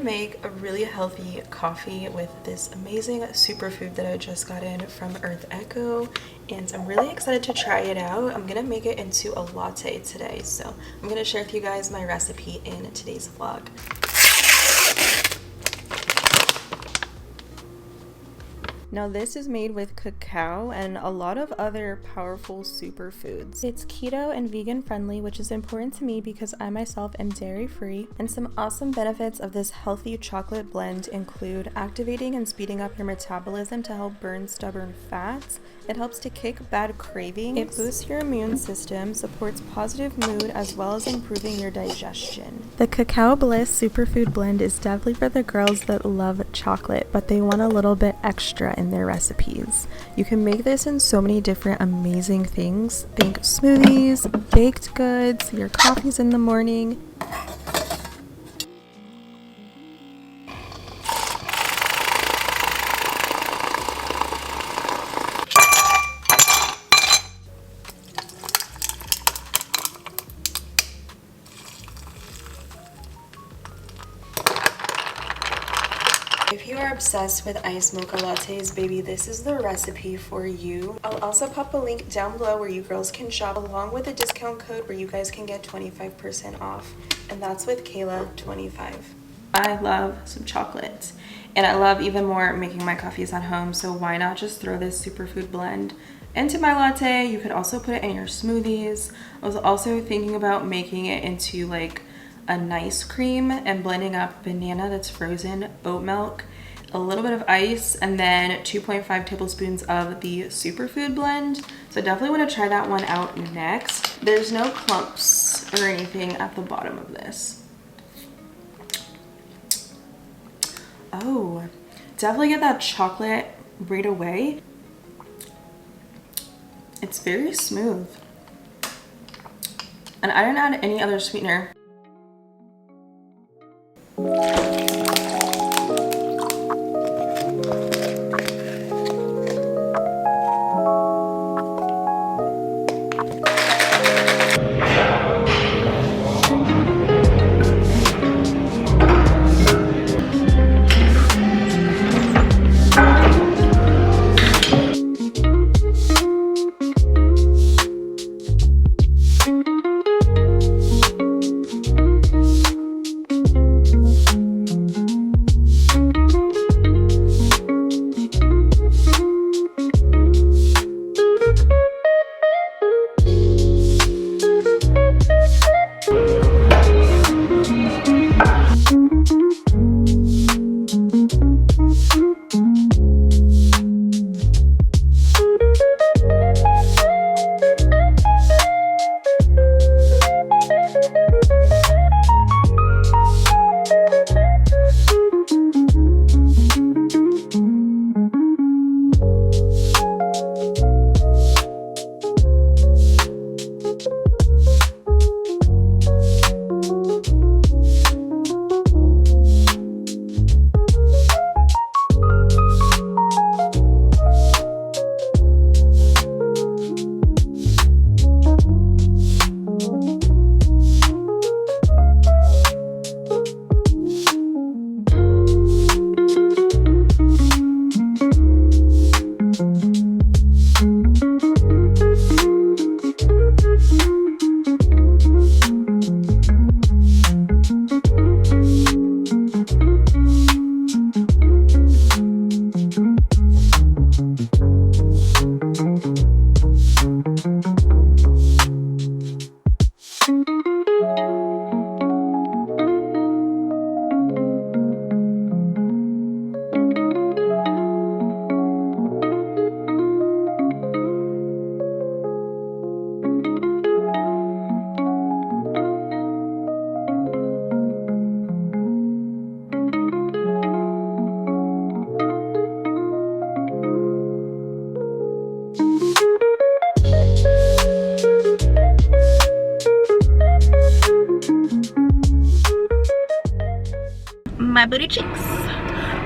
gonna make a really healthy coffee with this amazing superfood that I just got in from Earth Echo, and I'm really excited to try it out. I'm gonna make it into a latte today, so I'm gonna share with you guys my recipe in today's vlog. Now this is made with cacao and a lot of other powerful superfoods. It's keto and vegan friendly, which is important to me because I myself am dairy free. And some awesome benefits of this healthy chocolate blend include activating and speeding up your metabolism to help burn stubborn fats. It helps to kick bad cravings. It boosts your immune system, supports positive mood, as well as improving your digestion. The Cacao Bliss Superfood Blend is definitely for the girls that love chocolate, but they want a little bit extra in their recipes. You can make this in so many different amazing things. Think smoothies, baked goods, your coffees in the morning. If you are obsessed with iced mocha lattes, baby, this is the recipe for you. I'll also pop a link down below where you girls can shop along with a discount code where you guys can get 25% off. And that's with Kayla25. I love some chocolate. And I love even more making my coffees at home, so why not just throw this superfood blend into my latte? You could also put it in your smoothies. I was also thinking about making it into like a nice cream and blending up banana that's frozen, oat milk, a little bit of ice, and then 2.5 tablespoons of the superfood blend. So I definitely want to try that one out next. There's no clumps or anything at the bottom of this. Oh, definitely get that chocolate right away. It's very smooth. And I didn't add any other sweetener.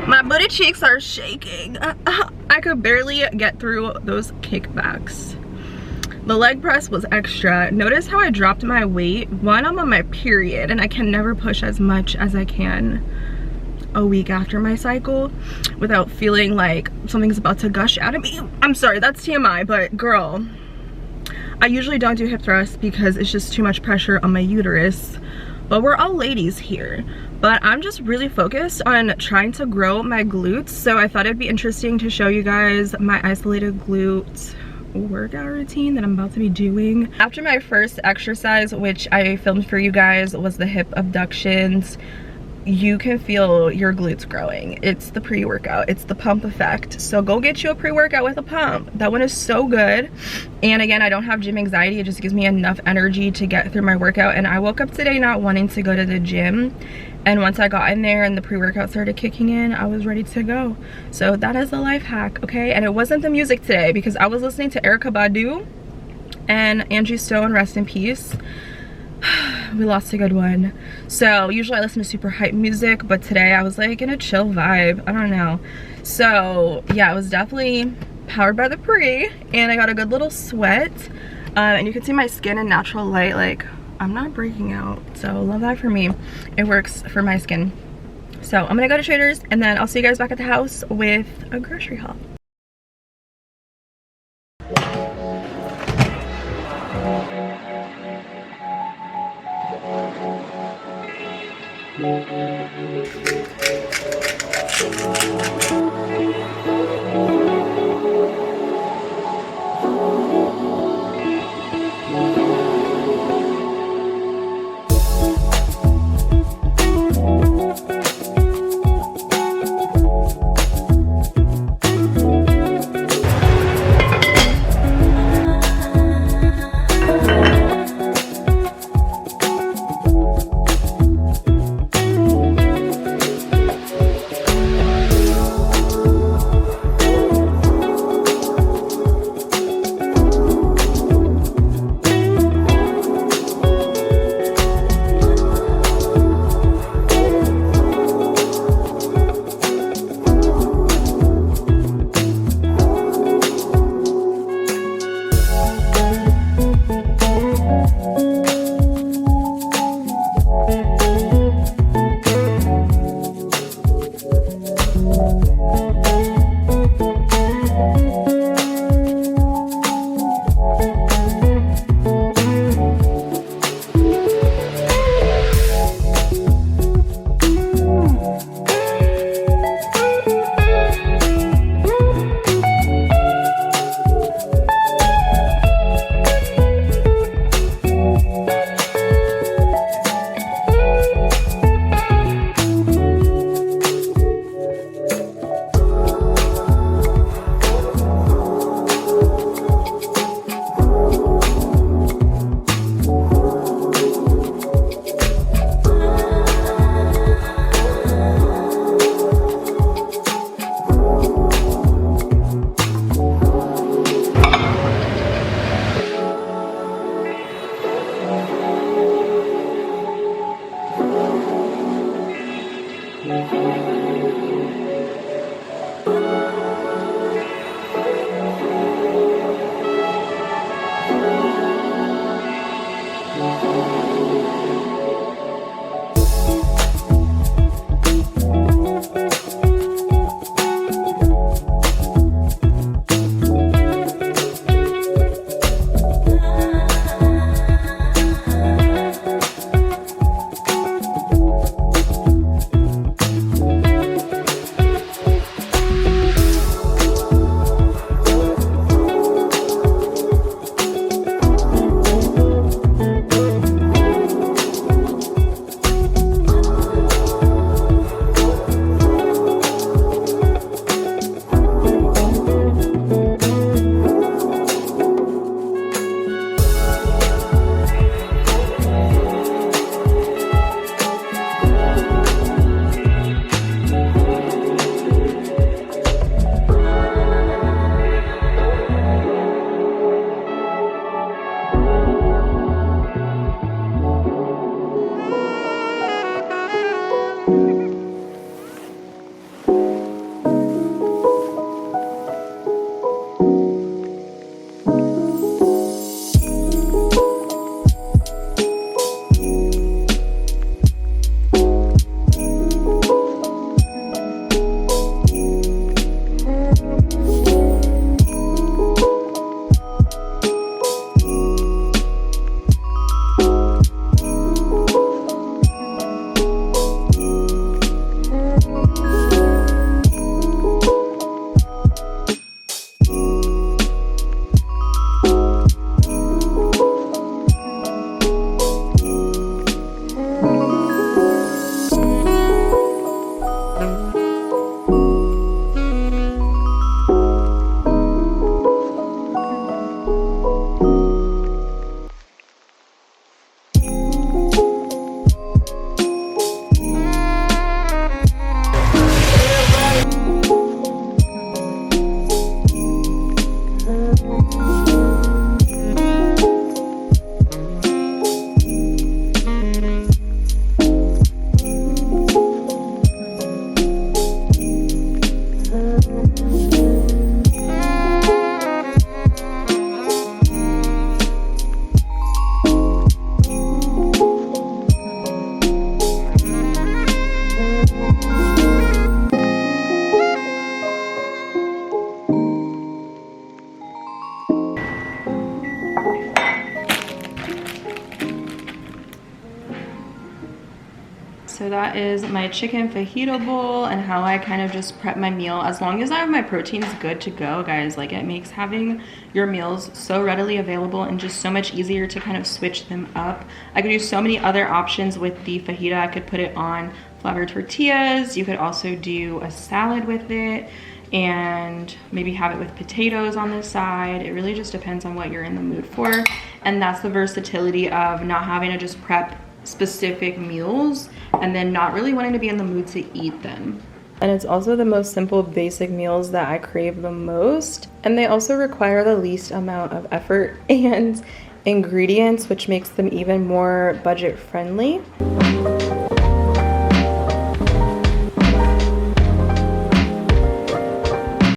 My booty cheeks are shaking. I could barely get through those kickbacks. The leg press was extra. Notice how I dropped my weight. One, I'm on my period and I can never push as much as I can a week after my cycle without feeling like something's about to gush out of me. I'm sorry, that's TMI, but girl, I usually don't do hip thrusts because it's just too much pressure on my uterus, but we're all ladies here. But I'm just really focused on trying to grow my glutes, so I thought it'd be interesting to show you guys my isolated glute workout routine that I'm about to be doing. After my first exercise, which I filmed for you guys, was the hip abductions, you can feel your glutes growing. It's the pre-workout, it's the pump effect. So go get you a pre-workout with a pump. That one is so good. And again, I don't have gym anxiety. It just gives me enough energy to get through my workout. And I woke up today not wanting to go to the gym, and once I got in there and the pre-workout started kicking in, I was ready to go. So that is a life hack, okay? And it wasn't the music today because I was listening to Erykah Badu and Angie Stone, rest in peace. We lost a good one. So usually I listen to super hype music, but today I was like in a chill vibe. I don't know. So yeah, it was definitely powered by the pre, and I got a good little sweat. And you can see my skin in natural light, like I'm not breaking out. So love that for me. It works for my skin. So I'm gonna go to Trader's, and then I'll see you guys back at the house with a grocery haul. So that is my chicken fajita bowl and how I kind of just prep my meal. As long as I have my proteins good to go, guys, like it makes having your meals so readily available and just so much easier to kind of switch them up. I could do so many other options with the fajita. I could put it on flour tortillas. You could also do a salad with it and maybe have it with potatoes on the side. It really just depends on what you're in the mood for. And that's the versatility of not having to just prep specific meals and then not really wanting to be in the mood to eat them. And it's also the most simple, basic meals that I crave the most. And they also require the least amount of effort and ingredients, which makes them even more budget friendly.